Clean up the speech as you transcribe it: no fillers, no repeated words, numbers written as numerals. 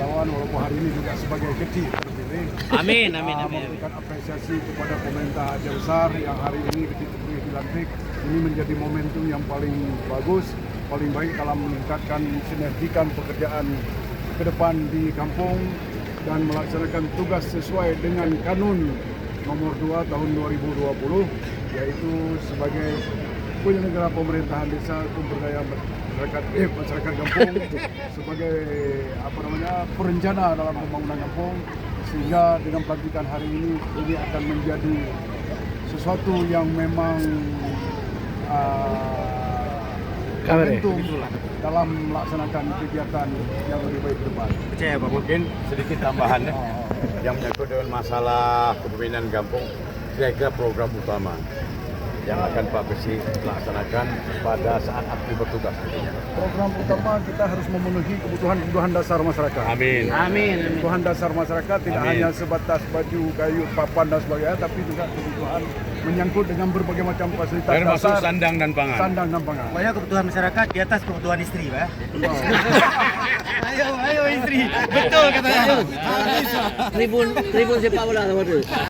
kawan-kawan, walaupun hari ini juga sebagai kecil terpilih. Amin. Memberikan apresiasi kepada pemerintah Aceh Besar yang hari ini ketika terpilih dilantik. Ini menjadi momentum yang paling bagus, paling baik dalam meningkatkan sinergikan pekerjaan ke depan di kampung dan melaksanakan tugas sesuai dengan Kanun Nomor 2 Tahun 2020, yaitu sebagai penyelenggara pemerintahan desa pemberdaya masyarakat kampung sebagai perencana dalam pembangunan kampung, sehingga dengan pelantikan hari ini akan menjadi sesuatu yang memang momentum dalam melaksanakan kegiatan yang lebih baik ke depan. Percaya Pak, mungkin sedikit tambahan yang menyangkut dengan masalah kepemimpinan kampung. Saya kira program utama yang akan Pak Besi laksanakan pada saat aktif bertugas. Program utama kita harus memenuhi kebutuhan dasar masyarakat. Amin. Kebutuhan dasar masyarakat tidak hanya sebatas baju, kayu, papan dan sebagainya, tapi juga kebutuhan menyangkut dengan berbagai macam fasilitas Termasuk dasar, sandang dan pangan. Pokoknya kebutuhan masyarakat di atas kebutuhan istri, Pak. Ayo istri. Betul katanya. Tribun sepak bola